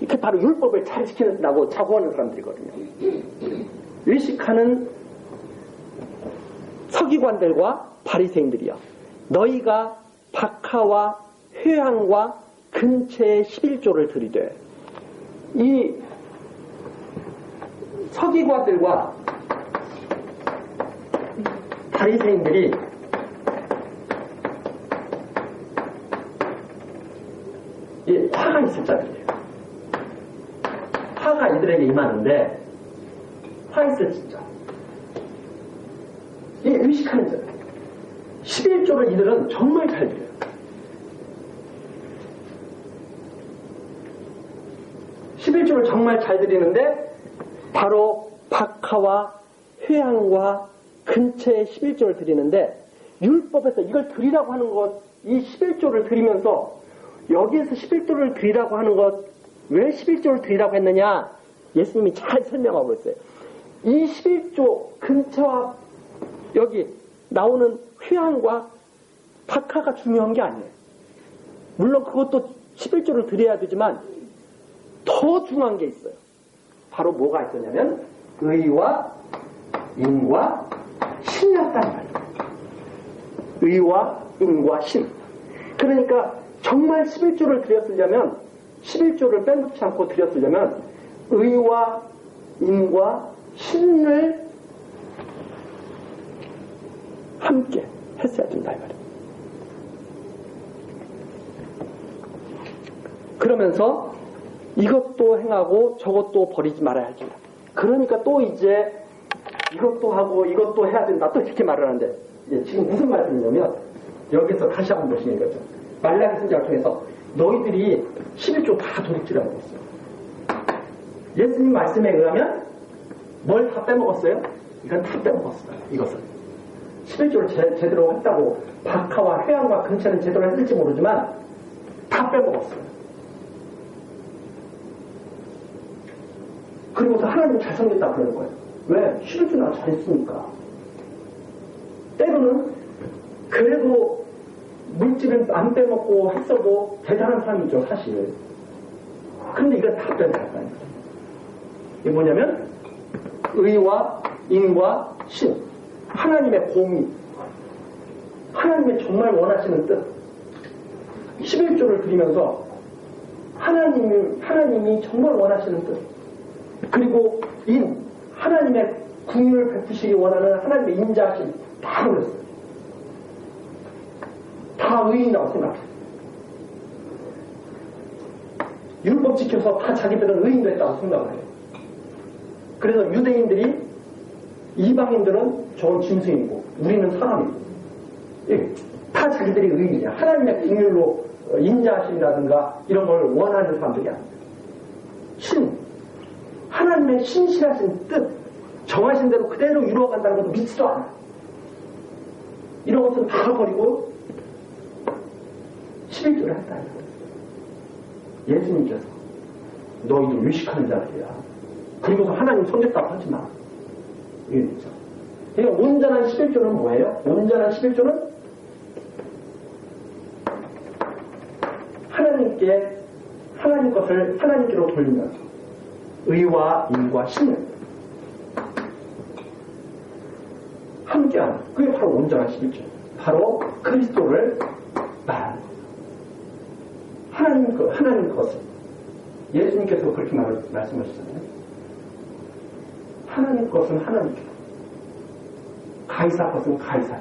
이게 바로 율법을 잘 지키는다고 자부하는 사람들이거든요. 의식하는 서기관들과 바리새인들이요. 너희가 박하와 회향과 근체의 11조를 드리되 이 서기관들과 바리새인들이 이 화가 있을 자들이에요. 화가 이들에게 임하는데 화 있을 진짜 이 의식하는 자들 11조를 이들은 정말 잘 드려요. 11조를 정말 잘 드리는데 바로 박하와 회향과 근체의 11조를 드리는데 율법에서 이걸 드리라고 하는 것, 이 11조를 드리면서 여기에서 11조를 드리라고 하는 것, 왜 11조를 드리라고 했느냐? 예수님이 잘 설명하고 있어요. 이 11조 근처와 여기 나오는 회향과 박하가 중요한 게 아니에요. 물론 그것도 11조를 드려야 되지만 더 중요한 게 있어요. 바로 뭐가 있었냐면 의와 인과 신이었다는 말이에요. 의와 인과 신. 그러니까 정말 11조를 드렸으려면 11조를 빼놓지 않고 드렸으려면 의와 인과 신을 함께 했어야 된다 이 말이에요. 그러면서 이것도 행하고 저것도 버리지 말아야 하지. 그러니까 또 이제 이것도 하고 이것도 해야 된다. 또 이렇게 말을 하는데 지금 무슨 말씀이냐면 여기서 다시 한번 보시는 거죠. 말라기 선지자를 통해서 너희들이 11조 다 도둑질하고 있어요. 예수님 말씀에 의하면 뭘 다 빼먹었어요? 이건 다 빼먹었어요. 이것은 11조를 제대로 했다고 박하와 회양과 근처는 제대로 했을지 모르지만 다 빼먹었어요. 그리고서 하나님 잘 섬겼다 그러는 거예요. 왜? 11조 나 잘했으니까. 때로는 그래도 물질을 안 빼먹고 했어도 대단한 사람이죠, 사실. 근데 이건 다 빼먹었다는 거예요. 이게 뭐냐면 의와 인과 신, 하나님의 공의, 하나님의 정말 원하시는 뜻, 11조를 드리면서 하나님이 정말 원하시는 뜻, 그리고 인, 하나님의 궁유를 베푸시기 원하는 하나님의 인자하심 다 그랬어요. 다 의인이라고 생각해요. 율법 지켜서 다 자기들은 의인 됐다고 생각을 해요. 그래서 유대인들이, 이방인들은 저건 짐승이고 우리는 사람이고, 다 자기들이 의인이야. 하나님의 긍휼로 인자하심이라든가 이런 걸 원하는 사람들이 아니에요. 하나님의 신실하신 뜻, 정하신 대로 그대로 이루어간다는 것도 믿지도 않아요. 이런 것은 다 버리고 11조를 했다. 예수님께서 너희들 의식하는 자들이야. 그리고서 하나님 손댔다고 하지 마. 이게 있죠. 그러니까 온전한 11조는 뭐예요? 온전한 11조는 하나님 것을 하나님께로 돌리면서 의와 인과 신을 함께하는, 그게 바로 온전한 11조. 바로 그리스도를 말하는 거예요. 하나님 것을. 예수님께서 그렇게 말씀하셨잖아요. 하나님 것은 하나님께로, 가이사 것은 가이사.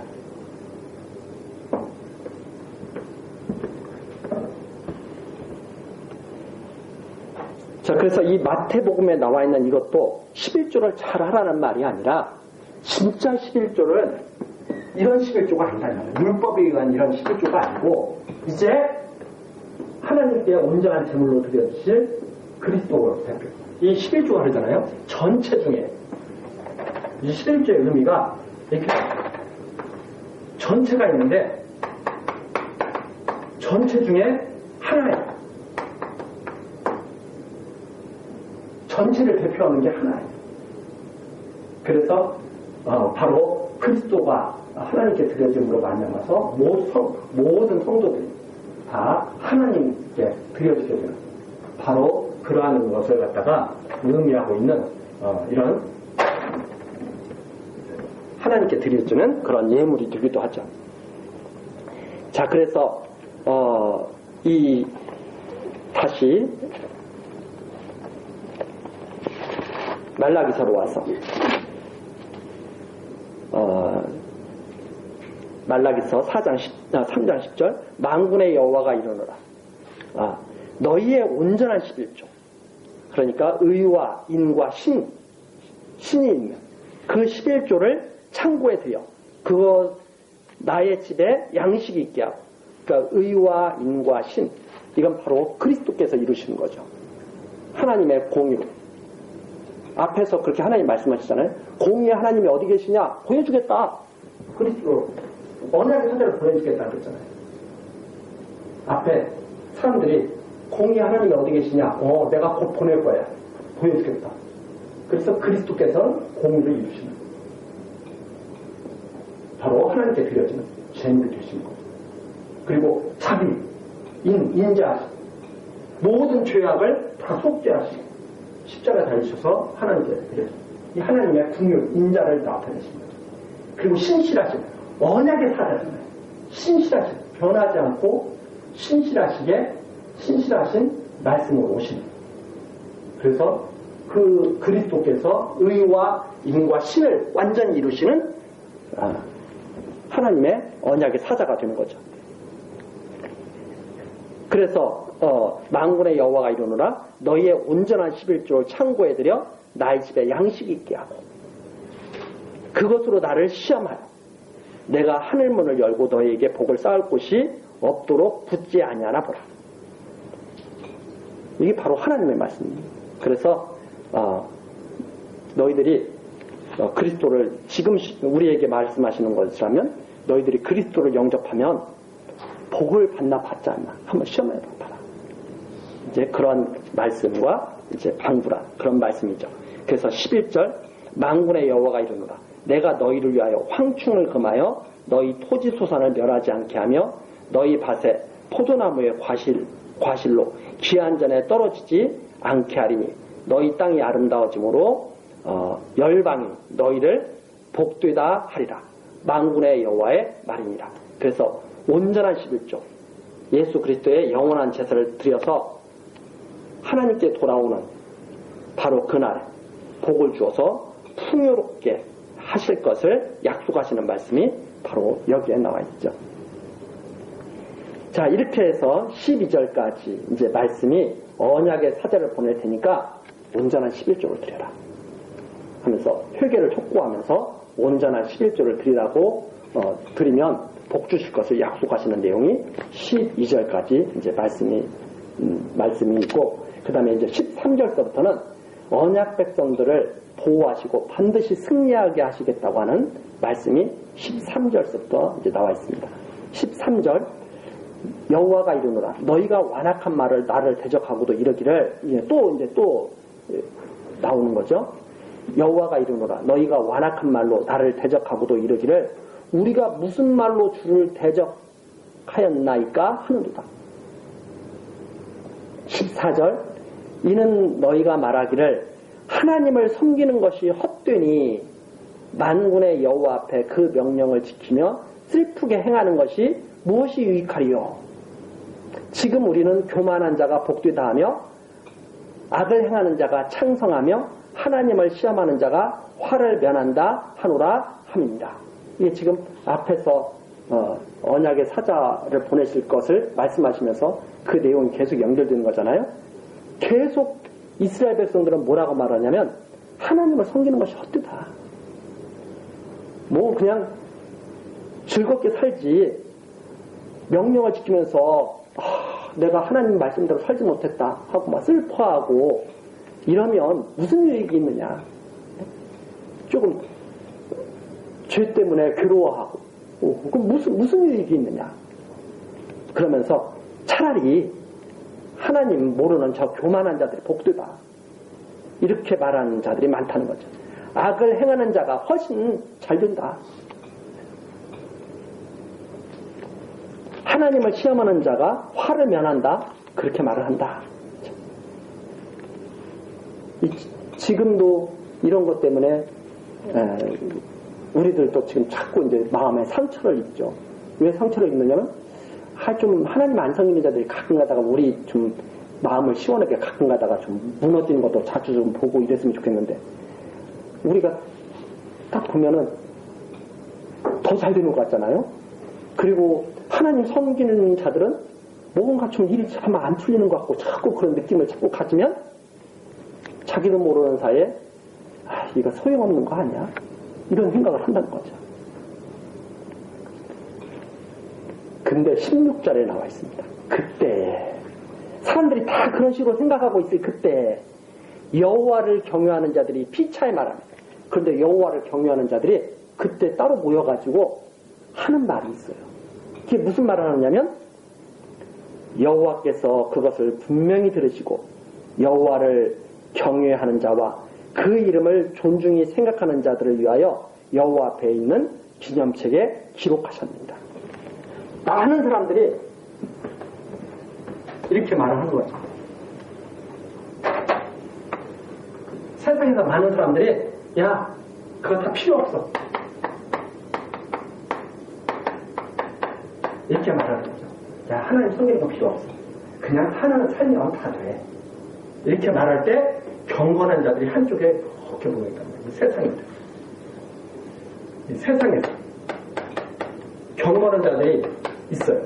자, 그래서 이 마태복음에 나와 있는 이것도 11조를 잘 하라는 말이 아니라 진짜 11조는 이런 11조가 아니다. 율법에 의한 이런 11조가 아니고 이제 하나님께 온전한 제물로 드려주실 그리스도로 대표. 이 11조가 그러잖아요. 전체 중에 이 11조의 의미가 이렇게 전체가 있는데 전체 중에 하나예요. 전체를 대표하는 게 하나예요. 그래서 바로 그리스도가 하나님께 드려짐으로 말미암아서 모든 성도들이 다 하나님께 드려지게 되는 바로 그러한 것을 갖다가 의미하고 있는 이런 하나님께 드려지는 그런 예물이 되기도 하죠. 자, 그래서 다시 말라기서로 와서 말라기서 3장 10절 만군의 여호와가 이르노라. 너희의 온전한 11조, 그러니까 의와 인과 신이 있는 그 11조를 창고에 들여 그거 나의 집에 양식이 있게 하고, 그러니까 의와 인과 신, 이건 바로 그리스도께서 이루시는 거죠. 하나님의 공의로. 앞에서 그렇게 하나님 말씀하시잖아요. 공의의 하나님이 어디 계시냐? 보여주겠다. 그리스도로 언약의 사자를 보여주겠다 그랬잖아요. 앞에 사람들이 공의의 하나님이 어디 계시냐? 내가 곧 보낼 거야. 보여주겠다. 그래서 그리스도께서는 공의를 이루시는 거예요. 바로 하나님께 드려지는 제물이 되시는 거죠. 그리고 자비, 인자하심, 모든 죄악을 다 속죄하시고 십자가에 달리셔서 하나님께 드려요. 이 하나님의 궁유, 인자를 나타내신 거죠. 그리고 신실하신, 언약의 사자잖아요. 신실하신, 변하지 않고 신실하신 말씀으로 오시는. 그래서 그 그리스도께서 의와 인과 신을 완전히 이루시는 하나님의 언약의 사자가 되는 거죠. 그래서 만군의 여호와가 이르노라. 너희의 온전한 11조를 창고에 들여 나의 집에 양식이 있게 하고 그것으로 나를 시험하여 내가 하늘문을 열고 너희에게 복을 쌓을 곳이 없도록 붙지 아니하나 보라. 이게 바로 하나님의 말씀입니다. 그래서 너희들이 그리스도를 지금 우리에게 말씀하시는 것이라면 너희들이 그리스도를 영접하면 복을 받나 받지 않나 한번 시험해 봐라. 이제 그런 말씀과 이제 방부라 그런 말씀이죠. 그래서 11절 만군의 여호와가 이르노라. 내가 너희를 위하여 황충을 금하여 너희 토지 소산을 멸하지 않게 하며 너희 밭에 포도나무의 과실로 기한 전에 떨어지지 않게 하리니 너희 땅이 아름다워짐으로 열방이 너희를 복되다 하리라. 만군의 여호와의 말이니라. 그래서 온전한 11조 예수 그리스도의 영원한 제사를 드려서 하나님께 돌아오는 바로 그날에 복을 주어서 풍요롭게 하실 것을 약속하시는 말씀이 바로 여기에 나와 있죠. 자, 이렇게 해서 12절까지 이제 말씀이 언약의 사자를 보낼 테니까 온전한 11조를 드려라 하면서 회개를 촉구하면서 온전한 11조를 드리라고 드리면 복 주실 것을 약속하시는 내용이 12절까지 이제 말씀이 있고, 그 다음에 이제 13절서부터는 언약 백성들을 보호하시고 반드시 승리하게 하시겠다고 하는 말씀이 13절서부터 이제 나와 있습니다. 13절 여호와가 이르노라 너희가 완악한 말을 나를 대적하고도 이르기를 또 나오는 거죠. 여호와가 이르노라 너희가 완악한 말로 나를 대적하고도 이르기를 우리가 무슨 말로 주를 대적하였나이까 하는도다. 14절 이는 너희가 말하기를 하나님을 섬기는 것이 헛되니 만군의 여호와 앞에 그 명령을 지키며 슬프게 행하는 것이 무엇이 유익하리요. 지금 우리는 교만한 자가 복되다 하며 악을 행하는 자가 창성하며 하나님을 시험하는 자가 화를 면한다 하노라 함입니다. 이게 지금 앞에서 언약의 사자를 보내실 것을 말씀하시면서 그 내용이 계속 연결되는 거잖아요. 계속 이스라엘 백성들은 뭐라고 말하냐면 하나님을 섬기는 것이 헛되다. 뭐 그냥 즐겁게 살지 명령을 지키면서 내가 하나님 말씀대로 살지 못했다 하고 막 슬퍼하고 이러면 무슨 유익이 있느냐. 조금 죄 때문에 괴로워하고 그럼 무슨 유익이 있느냐. 그러면서 차라리 하나님 모르는 저 교만한 자들이 복되다 이렇게 말하는 자들이 많다는 거죠. 악을 행하는 자가 훨씬 잘 된다. 하나님을 시험하는 자가 화를 면한다 그렇게 말을 한다. 지금도 이런 것 때문에 우리들도 지금 자꾸 이제 마음에 상처를 입죠. 왜 상처를 입느냐면 좀 하나님 안 섬기는 자들이 가끔 가다가 우리 좀 마음을 시원하게 가끔 가다가 좀 무너지는 것도 자주 좀 보고 이랬으면 좋겠는데 우리가 딱 보면은 더 잘 되는 것 같잖아요. 그리고 하나님 섬기는 자들은 뭔가 좀 일이 참 안 풀리는 것 같고 자꾸 그런 느낌을 자꾸 가지면 자기도 모르는 사이에 이거 소용없는 거 아니야? 이런 생각을 한다는 거죠. 근데 16절에 나와 있습니다. 그때 사람들이 다 그런 식으로 생각하고 있을 그때 여호와를 경외하는 자들이 피차에 말합니다. 그런데 여호와를 경외하는 자들이 그때 따로 모여가지고 하는 말이 있어요. 그게 무슨 말을 하느냐면 여호와께서 그것을 분명히 들으시고 여호와를 경외하는 자와 그 이름을 존중히 생각하는 자들을 위하여 여호와 앞에 있는 기념책에 기록하셨습니다. 많은 사람들이 이렇게 말을 하는 거죠. 세상에서 많은 사람들이 야 그거 다 필요 없어 이렇게 말하는 거죠. 야 하나님 섬기는 거 필요 없어 그냥 하나는 살면 다 돼 이렇게 말할 때 경건한 자들이 한쪽에 이렇게 보니까 세상입니다. 이 세상에서 경건한 자들이 있어요.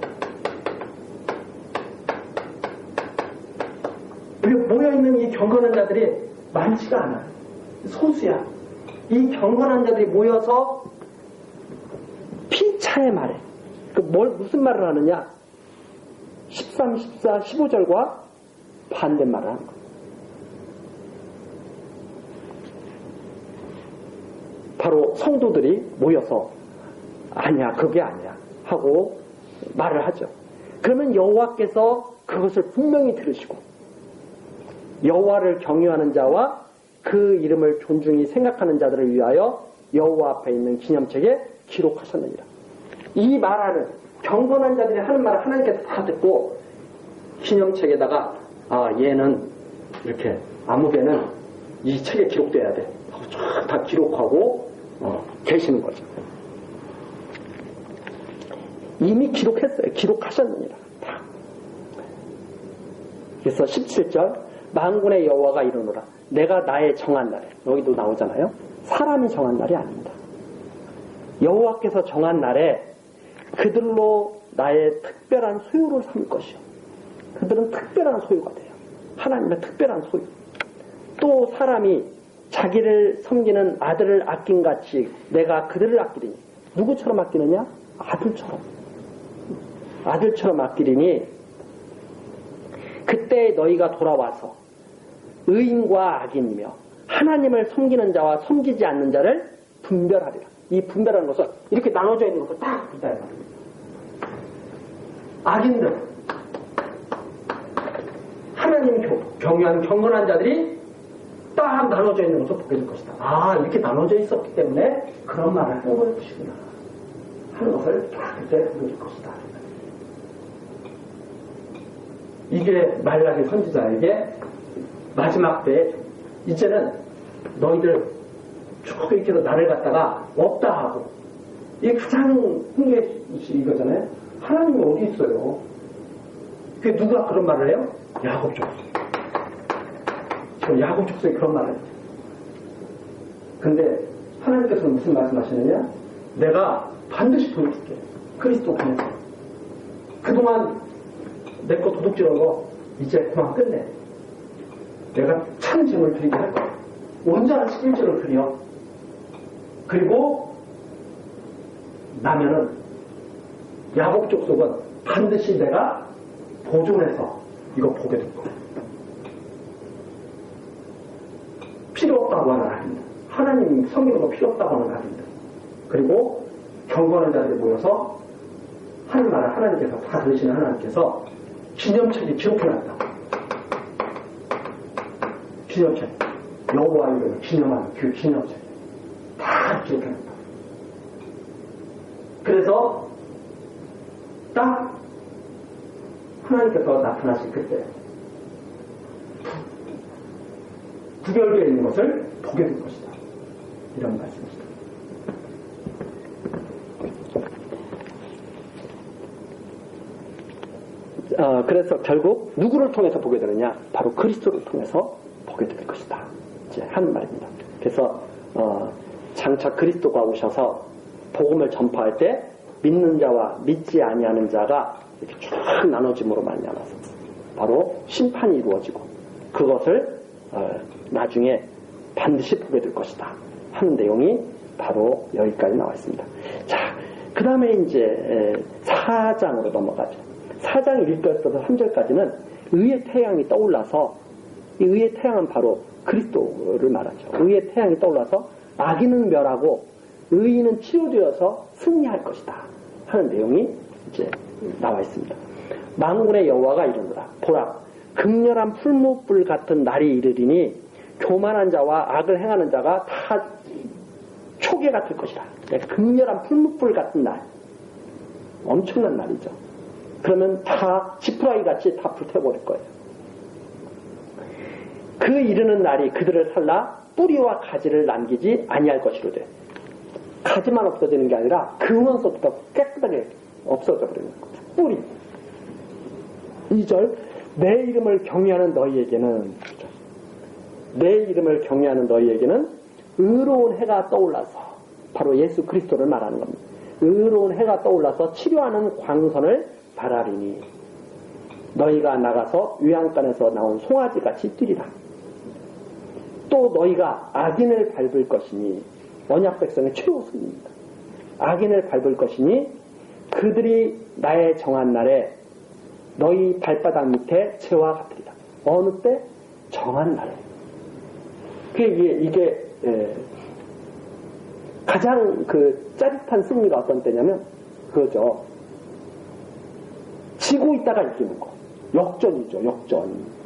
여기 모여있는 이 경건한 자들이 많지가 않아. 소수야. 이 경건한 자들이 모여서 피차의 말에 무슨 말을 하느냐 13, 14, 15절과 반대말을 하는 거예요. 바로 성도들이 모여서 아니야 그게 아니야 하고 말을 하죠. 그러면 여호와께서 그것을 분명히 들으시고 여호와를 경외하는 자와 그 이름을 존중히 생각하는 자들을 위하여 여호와 앞에 있는 기념책에 기록하셨느니라. 이 말하는 경건한 자들이 하는 말을 하나님께서 다 듣고 기념책에다가 얘는 이렇게 아무개는 이 책에 기록돼야 돼 하고 쫙 다 기록하고 계시는 거죠. 이미 기록했어요. 기록하셨느니라. 다. 그래서 17절 만군의 여호와가 이르노라 내가 나의 정한 날에, 여기도 나오잖아요. 사람이 정한 날이 아닙니다. 여호와께서 정한 날에 그들로 나의 특별한 소유를 삼을 것이요. 그들은 특별한 소유가 돼요. 하나님의 특별한 소유. 또 사람이 자기를 섬기는 아들을 아낀같이 내가 그들을 아끼리니. 누구처럼 아끼느냐? 아들처럼 아끼리니 그때 너희가 돌아와서 의인과 악인이며 하나님을 섬기는 자와 섬기지 않는 자를 분별하리라. 이 분별하는 것은 이렇게 나눠져 있는 것을 딱 분별해요. 악인들, 하나님 경외하는 경건한 자들이 딱 나눠져 있는 것을 보게 될 것이다. 이렇게 나눠져 있었기 때문에 그런 말을 하는 것이구나 하는 것을 딱 그때 보게 될 것이다. 이게 말라기 선지자에게 마지막 때에 이제는 너희들 쭉 이렇게 해서 나를 갖다가 없다 하고, 이게 가장 흥미의 이거잖아요. 하나님이 어디 있어요? 그게 누가 그런 말을 해요? 야곱 족속. 지금 야곱 족속이 그런 말을 해요. 근데 하나님께서는 무슨 말씀하시느냐? 내가 반드시 보여줄게. 그리스도 통해서. 그동안 내 거 도둑질한 거 이제 그만 끝내. 내가 참 짐을 드리게 할 거야. 온전한 11절을 드려. 그리고 나면은 야곱 족속은 반드시 내가 보존해서 이거 보게 될 거야. 필요 없다고 하는 악인들, 하나님 섬기는 거 필요 없다고 하는 악인들, 그리고 경건한 자들이 모여서 하는 말을 하나님께서 다 들으시는 하나님께서 기념책에 기록해놨다. 기념책, 여호와 이름을 기념하는 그 기념책 다 기록해놨다. 그래서 딱 하나님께서 나타나실 그때 구별되어 있는 것을 보게 될 것이다. 이런 말씀이시다. 그래서 결국 누구를 통해서 보게 되느냐? 바로 그리스도를 통해서 보게 될 것이다. 이제 하는 말입니다. 그래서 장차 그리스도가 오셔서 복음을 전파할 때 믿는 자와 믿지 아니하는 자가 이렇게 쭉 나눠짐으로 말미암아서 바로 심판이 이루어지고 그것을 나중에 반드시 보게 될 것이다 하는 내용이 바로 여기까지 나와 있습니다. 자, 그 다음에 이제 4장으로 넘어가죠. 4장 1절부터 3절까지는 의의 태양이 떠올라서, 이 의의 태양은 바로 그리스도를 말하죠. 의의 태양이 떠올라서 악인은 멸하고 의인은 치유되어서 승리할 것이다 하는 내용이 이제 나와 있습니다. 만군의 여호와가 이르노라 보라 극렬한 풀무불 같은 날이 이르리니 교만한 자와 악을 행하는 자가 다 초계 같을 것이다. 극렬한 풀무불 같은 날, 엄청난 날이죠. 그러면 다 지푸라기 같이 다 불태워버릴 거예요. 그 이르는 날이 그들을 살라 뿌리와 가지를 남기지 아니할 것이로되, 가지만 없어지는 게 아니라 근원서부터 깨끗하게 없어져 버리는 거예요. 뿌리. 2절 내 이름을 경외하는 너희에게는, 내 이름을 경외하는 너희에게는 의로운 해가 떠올라서, 바로 예수 그리스도를 말하는 겁니다. 의로운 해가 떠올라서 치료하는 광선을 바라리니 너희가 나가서 유향간에서 나온 송아지같이 뛰리라. 또 너희가 악인을 밟을 것이니, 언약 백성의 최우선입니다. 악인을 밟을 것이니 그들이 나의 정한 날에 너희 발바닥 밑에 재와 같으리라. 어느 때? 정한 날에. 이게 가장 그 짜릿한 승리가 어떤 때냐면 그거죠. 지고 있다가 이기는 거. 역전이죠.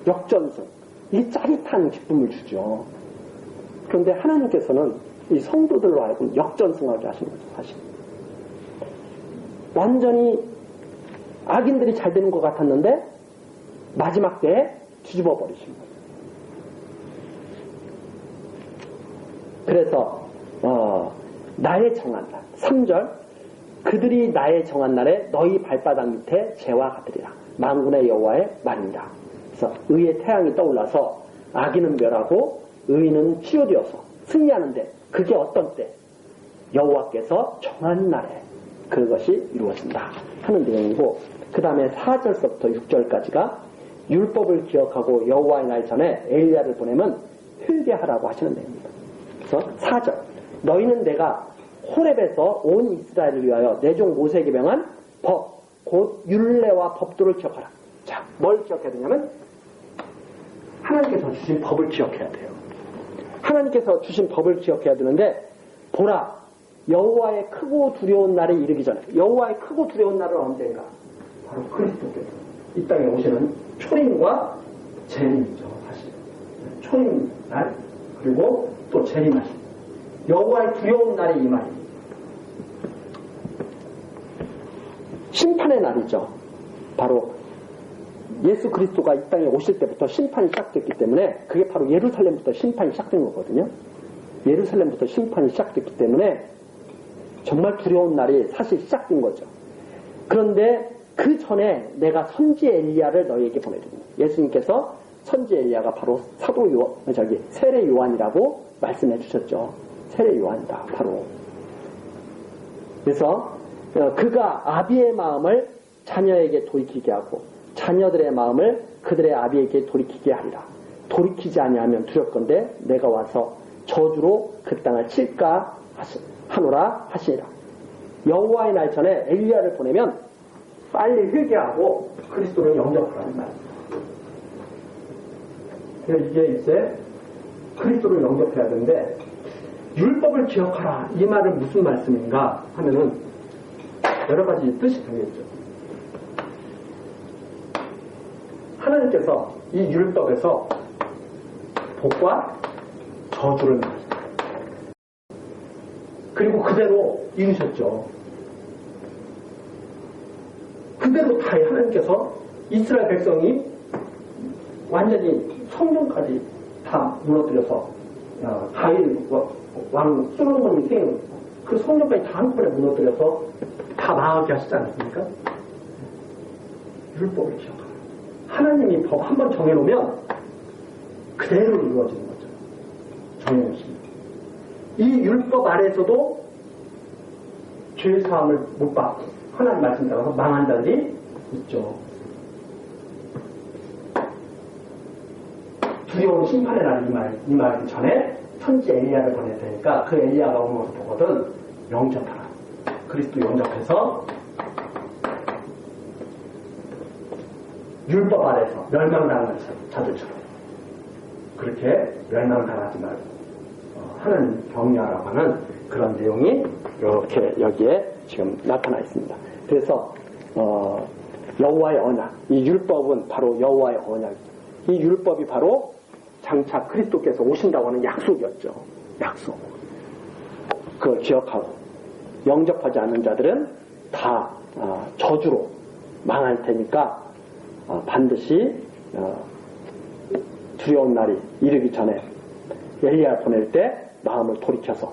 역전승. 이게 짜릿한 기쁨을 주죠. 그런데 하나님께서는 이 성도들로 하여금 역전승하게 하시는 거죠, 사실. 완전히 악인들이 잘 되는 것 같았는데 마지막 때에 뒤집어 버리신 거예요. 그래서 나의 정한 날 3절 그들이 나의 정한 날에 너희 발바닥 밑에 재와 같으리라. 만군의 여호와의 말입니다. 그래서 의의 태양이 떠올라서 악인은 멸하고 의인은 치유되어서 승리하는데 그게 어떤 때? 여호와께서 정한 날에 그것이 이루어진다 하는 내용이고 그 다음에 4절서부터 6절까지가 율법을 기억하고 여호와의 날 전에 엘리야를 보내면 회개하라고 하시는 내용입니다. 그래서 4절 너희는 내가 호렙에서 온 이스라엘을 위하여 내 종 모세에게 명한 법, 곧 율례와 법도를 기억하라. 자, 뭘 기억해야 되냐면 하나님께서 주신 법을 기억해야 돼요. 하나님께서 주신 법을 기억해야 되는데 보라, 여호와의 크고 두려운 날이 이르기 전에 여호와의 크고 두려운 날은 언제인가? 바로 그리스도께서 이 땅에 오시는 초림과 재림이죠. 사실 초림 날 그리고 또 재림날 여호와의 두려운 날이 이 말입니다. 심판의 날이죠. 바로 예수 그리스도가 이 땅에 오실 때부터 심판이 시작됐기 때문에 그게 바로 예루살렘부터 심판이 시작된 거거든요. 예루살렘부터 심판이 시작됐기 때문에 정말 두려운 날이 사실 시작된 거죠. 그런데 그 전에 내가 선지 엘리야를 너희에게 보내줍니다. 예수님께서 선지 엘리야가 바로 세례 요한이라고 말씀해 주셨죠. 세례 요한이다 바로. 그래서 그가 아비의 마음을 자녀에게 돌이키게 하고 자녀들의 마음을 그들의 아비에게 돌이키게 하리라. 돌이키지 아니하면 두렵건대 내가 와서 저주로 그 땅을 칠까 하노라 하시니라. 여호와의 날 전에 엘리야를 보내면 빨리 회개하고 그리스도를 영접하라는 말입니다. 그래서 이게 이제 그리스도를 영접해야 되는데 율법을 기억하라 이 말은 무슨 말씀인가 하면은 여러 가지 뜻이 되겠죠. 하나님께서 이 율법에서 복과 저주를 말합니다. 그리고 그대로 이루셨죠. 그대로 다 하나님께서 이스라엘 백성이 완전히 성전까지 다 무너뜨려서 다윗 왕 솔로몬이 세운 그 성전까지 다 한꺼번에 무너뜨려서 다 망하게 하시지 않습니까? 율법을 기억하라. 하나님이 법 한번 정해놓으면 그대로 이루어지는 거죠. 정해놓으십니다. 이 율법 아래에서도 죄 사함을 못 받고 하나님 말씀 따라서 망한 자들이 있죠. 두려운 심판의 날 이 말 전에 선지 엘리야를 보내야 되니까 그 엘리야가 오는 것을 보거든 영접하라. 그리스도 영접해서 율법 아래서 멸망당하는 자들처럼 그렇게 멸망당하지 말고 하나님 경외하라고 하는 그런 내용이 이렇게 여기에 지금 나타나 있습니다. 그래서 여호와의 언약, 이 율법은 바로 여호와의 언약이죠. 이 율법이 바로 장차 그리스도께서 오신다고 하는 약속이었죠. 약속. 그걸 기억하고 영접하지 않는 자들은 다 저주로 망할 테니까 반드시 두려운 날이 이르기 전에 엘리야 보낼 때 마음을 돌이켜서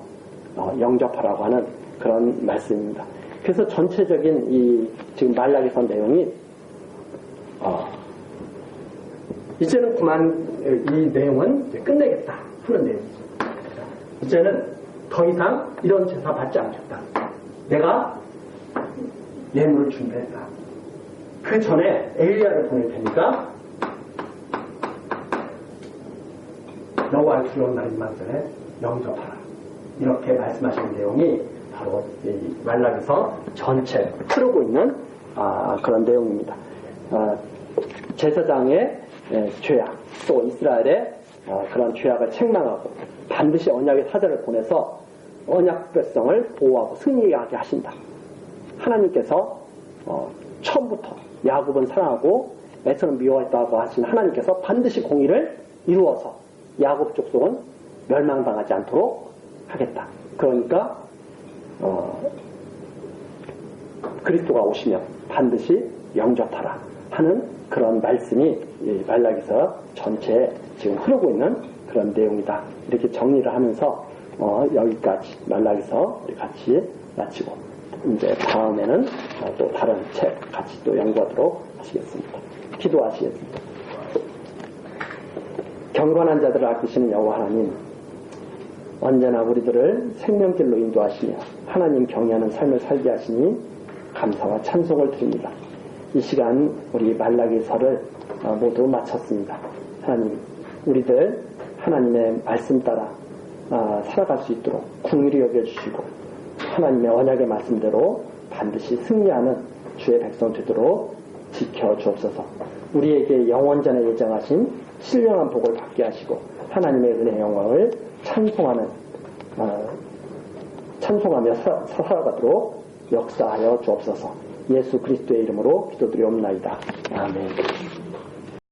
영접하라고 하는 그런 말씀입니다. 그래서 전체적인 이 지금 말라기서 내용이 이제는 그만 이 내용은 이제 끝내겠다 하는 내용이죠. 이제는 더 이상 이런 제사 받지 않겠다. 내가 예물을 준비했다. 그 전에 엘리야를 보낼 테니까 여호와의 두려운 날이만 전에 영접하라. 이렇게 말씀하시는 내용이 바로 이 말라기서 전체 흐르고 있는 그런 내용입니다. 제사장의 죄악, 또 이스라엘의 그런 죄악을 책망하고 반드시 언약의 사자를 보내서 언약 백성을 보호하고 승리하게 하신다. 하나님께서 처음부터 야곱은 사랑하고 에서는 미워했다고 하신 하나님께서 반드시 공의를 이루어서 야곱 족속은 멸망당하지 않도록 하겠다. 그러니까 그리스도가 오시면 반드시 영접하라 하는 그런 말씀이 이 말라기서 전체에 지금 흐르고 있는 그런 내용이다. 이렇게 정리를 하면서 여기까지 말라기서 우리 같이 마치고 이제 다음에는 또 다른 책 같이 또 연구하도록 하시겠습니다. 기도하시겠습니다. 경건한 자들을 아끼시는 여호와 하나님, 언제나 우리들을 생명길로 인도하시며 하나님 경외하는 삶을 살게 하시니 감사와 찬송을 드립니다. 이 시간 우리 말라기서를 모두 마쳤습니다. 하나님, 우리들 하나님의 말씀 따라 살아갈 수 있도록 긍휼히 여겨주시고 하나님의 언약의 말씀대로 반드시 승리하는 주의 백성 되도록 지켜주옵소서. 우리에게 영원전에 예정하신 신령한 복을 받게 하시고 하나님의 은혜의 영광을 찬송하며 살아가도록 역사하여 주옵소서. 예수 그리스도의 이름으로 기도드리옵나이다. 아멘.